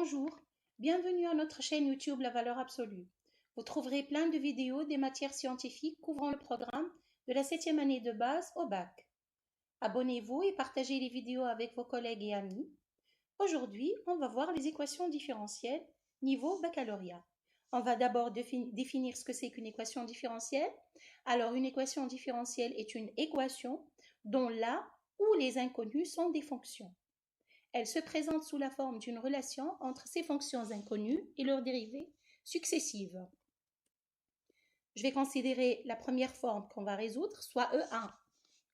Bonjour, bienvenue à notre chaîne YouTube La Valeur Absolue. Vous trouverez plein de vidéos des matières scientifiques couvrant le programme de la 7e année de base au bac. Abonnez-vous et partagez les vidéos avec vos collègues et amis. Aujourd'hui, on va voir les équations différentielles niveau baccalauréat. On va d'abord définir ce que c'est qu'une équation différentielle. Alors, une équation différentielle est une équation dont la ou les inconnues sont des fonctions. Elle se présente sous la forme d'une relation entre ces fonctions inconnues et leurs dérivées successives. Je vais considérer la première forme qu'on va résoudre, soit E1,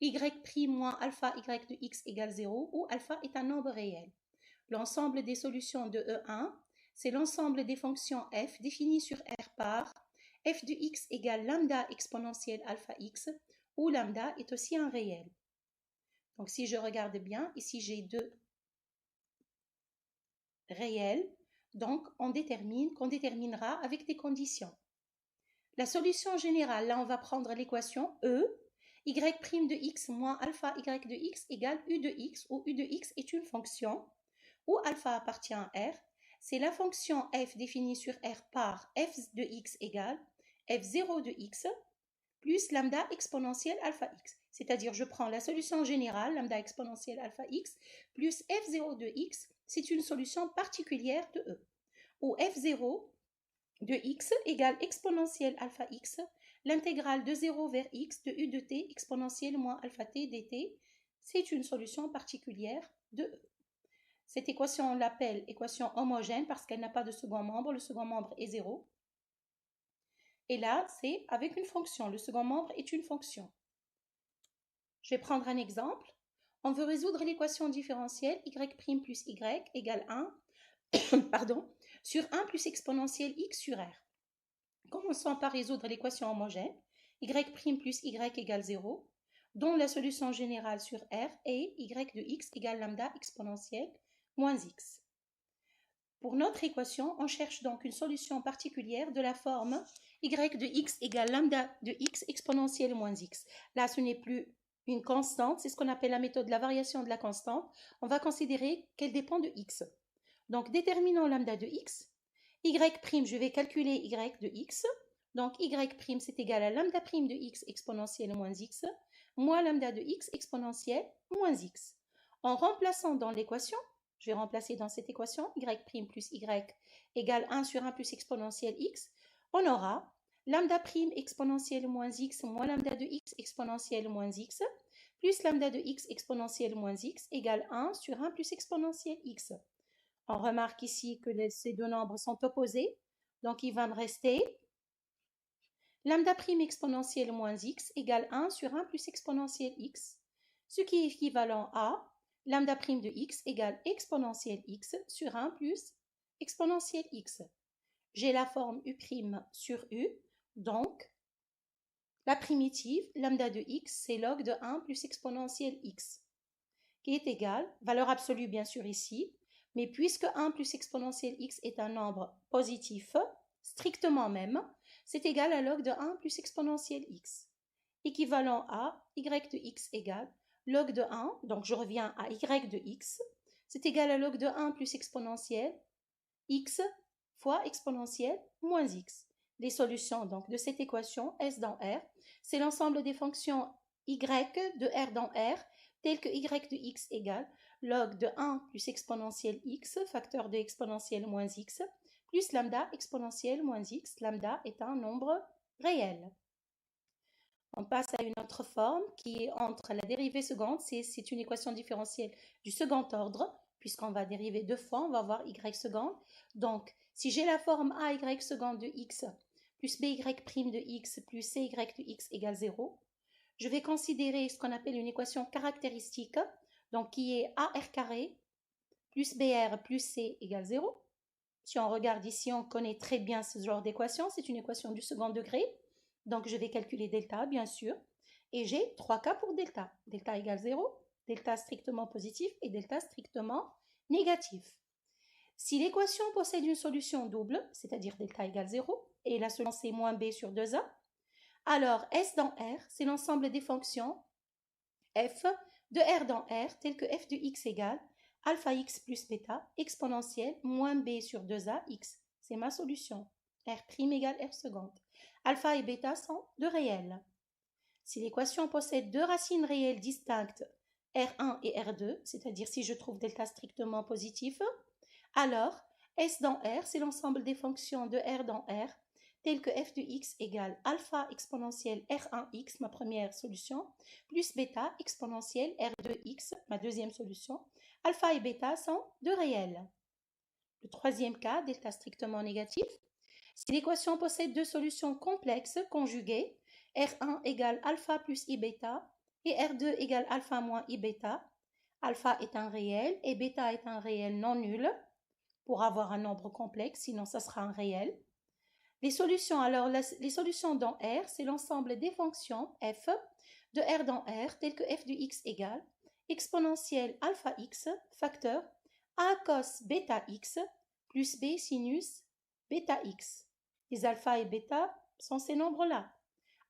y' moins alpha y de x égale 0, où alpha est un nombre réel. L'ensemble des solutions de E1, c'est l'ensemble des fonctions f définies sur R par f de x égale lambda exponentielle alpha x, où lambda est aussi un réel. Donc si je regarde bien, ici j'ai deux réels, donc qu'on déterminera avec des conditions. La solution générale, là on va prendre l'équation E, y' de x moins alpha y de x égale u de x, où u de x est une fonction, où alpha appartient à R, c'est la fonction f définie sur R par f de x égale f0 de x plus lambda exponentielle alpha x. C'est-à-dire je prends la solution générale, lambda exponentielle alpha x, plus f0 de x, c'est une solution particulière de E, où f0 de x égale exponentielle alpha x, l'intégrale de 0 vers x de u de t exponentielle moins alpha t dt, c'est une solution particulière de E. Cette équation, on l'appelle équation homogène parce qu'elle n'a pas de second membre, le second membre est 0. Et là, c'est avec une fonction, le second membre est une fonction. Je vais prendre un exemple. On veut résoudre l'équation différentielle y' plus y égale 1 sur 1 plus exponentielle x sur r. Commençons par résoudre l'équation homogène y' plus y égale 0, dont la solution générale sur r est y de x égale lambda exponentielle moins x. Pour notre équation, on cherche donc une solution particulière de la forme y de x égale lambda de x exponentielle moins x. Là, ce n'est plus une constante, c'est ce qu'on appelle la méthode de la variation de la constante. On va considérer qu'elle dépend de x. Donc, déterminons lambda de x. Y', je vais calculer y de x. Donc, y' c'est égal à lambda prime de x exponentielle moins x, moins lambda de x exponentielle moins x. En remplaçant dans l'équation, je vais remplacer dans cette équation y' plus y égale 1 sur 1 plus exponentielle x, on aura lambda prime exponentielle moins x moins lambda de x exponentielle moins x plus lambda de x exponentielle moins x égale 1 sur 1 plus exponentielle x. On remarque ici que ces deux nombres sont opposés, donc il va me rester lambda prime exponentielle moins x égale 1 sur 1 plus exponentielle x, ce qui est équivalent à lambda prime de x égale exponentielle x sur 1 plus exponentielle x. J'ai la forme u' sur u, donc la primitive lambda de x, c'est log de 1 plus exponentielle x, qui est égal, valeur absolue bien sûr ici, mais puisque 1 plus exponentielle x est un nombre positif, strictement même, c'est égal à log de 1 plus exponentielle x, équivalent à y de x égale log de 1, donc je reviens à y de x, c'est égal à log de 1 plus exponentielle x fois exponentielle moins x. Les solutions donc de cette équation S dans R, c'est l'ensemble des fonctions y de R dans R, telles que y de x égale log de 1 plus exponentielle x, facteur de exponentielle moins x, plus lambda exponentielle moins x. Lambda est un nombre réel. On passe à une autre forme qui est entre la dérivée seconde, c'est une équation différentielle du second ordre, puisqu'on va dériver deux fois, on va avoir y seconde. Donc, si j'ai la forme a y seconde de x plus by' de x plus cy de x égale 0, je vais considérer ce qu'on appelle une équation caractéristique, donc qui est ar carré plus br plus c égale 0. Si on regarde ici, on connaît très bien ce genre d'équation, c'est une équation du second degré. Donc, je vais calculer delta, bien sûr. Et j'ai 3 cas pour delta. Delta égale 0, delta strictement positif et delta strictement négatif. Si l'équation possède une solution double, c'est-à-dire delta égale 0, et la solution c'est moins b sur 2a, alors S dans R, c'est l'ensemble des fonctions f de R dans R, telles que f de x égale alpha x plus bêta exponentielle moins b sur 2a x. C'est ma solution. R' égale R seconde. Alpha et bêta sont deux réels. Si l'équation possède deux racines réelles distinctes, R1 et R2, c'est-à-dire si je trouve delta strictement positif, alors S dans R, c'est l'ensemble des fonctions de R dans R, telles que f de x égale alpha exponentielle R1x, ma première solution, plus bêta exponentielle R2x, ma deuxième solution. Alpha et bêta sont deux réels. Le troisième cas, delta strictement négatif, si l'équation possède deux solutions complexes conjuguées, R1 égale alpha plus I bêta et R2 égale alpha moins I bêta, alpha est un réel et bêta est un réel non nul pour avoir un nombre complexe, sinon ça sera un réel. Les solutions dans R, c'est l'ensemble des fonctions f de R dans R, telles que f de x égale exponentielle alpha x facteur a cos bêta x plus b sinus bêta x. Les alpha et bêta sont ces nombres-là.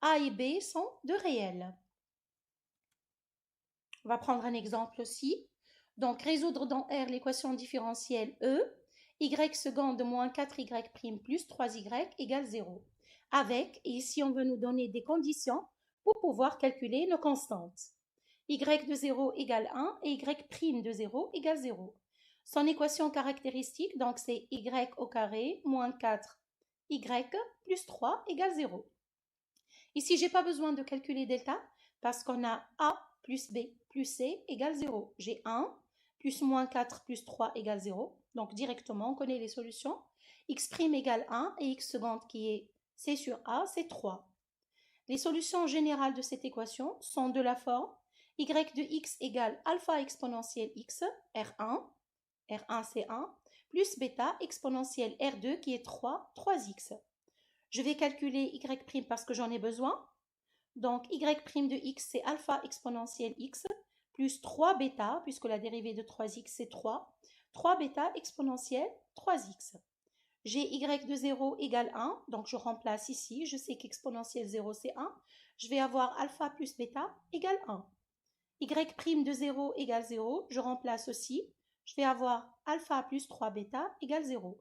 A et B sont deux réels. On va prendre un exemple aussi. Donc, résoudre dans R l'équation différentielle E, y seconde de moins 4y' plus 3y égale 0. Avec, et ici on veut nous donner des conditions pour pouvoir calculer nos constantes. Y de 0 égale 1 et y' de 0 égale 0. Son équation caractéristique, donc c'est y au carré moins 4 y plus 3 égale 0. Ici, je n'ai pas besoin de calculer delta parce qu'on a a plus b plus c égale 0. J'ai 1 plus moins 4 plus 3 égale 0. Donc directement, on connaît les solutions. X' égale 1 et x seconde qui est c sur a, c'est 3. Les solutions générales de cette équation sont de la forme y de x égale alpha exponentielle x, R1 c'est 1, plus bêta exponentielle R2 qui est 3x. Je vais calculer y' parce que j'en ai besoin. Donc y' de x c'est alpha exponentielle x plus 3 bêta, puisque la dérivée de 3x c'est 3. 3 bêta exponentielle 3x. J'ai y de 0 égale 1, donc je remplace ici. Je sais qu'exponentielle 0 c'est 1. Je vais avoir alpha plus bêta égale 1. Y' de 0 égale 0, je remplace aussi. Je vais avoir alpha plus 3 bêta égale 0.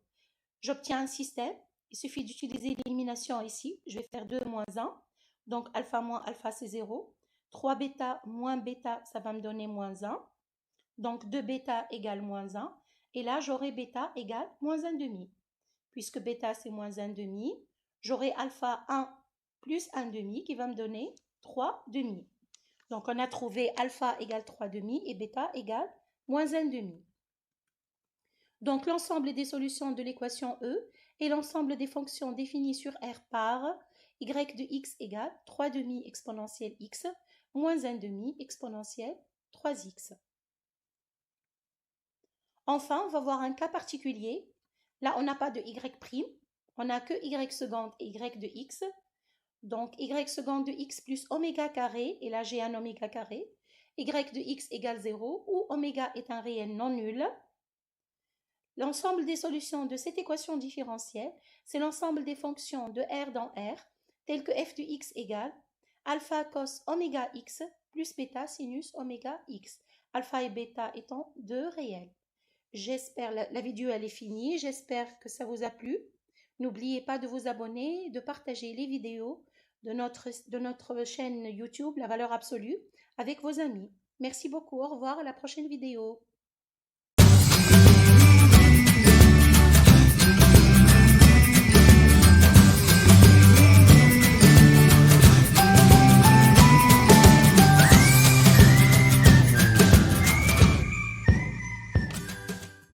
J'obtiens un système. Il suffit d'utiliser l'élimination ici. Je vais faire 2 moins 1. Donc alpha moins alpha c'est 0. 3 bêta moins bêta, ça va me donner moins 1. Donc 2 bêta égale moins 1. Et là, j'aurai bêta égale moins 1 demi. Puisque bêta c'est moins 1 demi, j'aurai alpha 1 plus 1 demi qui va me donner 3 demi. Donc on a trouvé alpha égale 3 demi et bêta égale moins 1 demi. Donc l'ensemble des solutions de l'équation E est l'ensemble des fonctions définies sur R par y de x égale 3 demi exponentielle x moins 1 demi exponentielle 3x. Enfin, on va voir un cas particulier. Là, on n'a pas de y', on n'a que y seconde et y de x. Donc, y seconde de x plus oméga carré, et là j'ai un oméga carré. Y de x égale 0, où oméga est un réel non nul. L'ensemble des solutions de cette équation différentielle, c'est l'ensemble des fonctions de R dans R, telles que f de x égale alpha cos oméga x plus bêta sinus oméga x, alpha et bêta étant deux réels. J'espère, la vidéo elle est finie, j'espère que ça vous a plu. N'oubliez pas de vous abonner, de partager les vidéos de notre chaîne YouTube La Valeur Absolue avec vos amis. Merci beaucoup, au revoir, à la prochaine vidéo.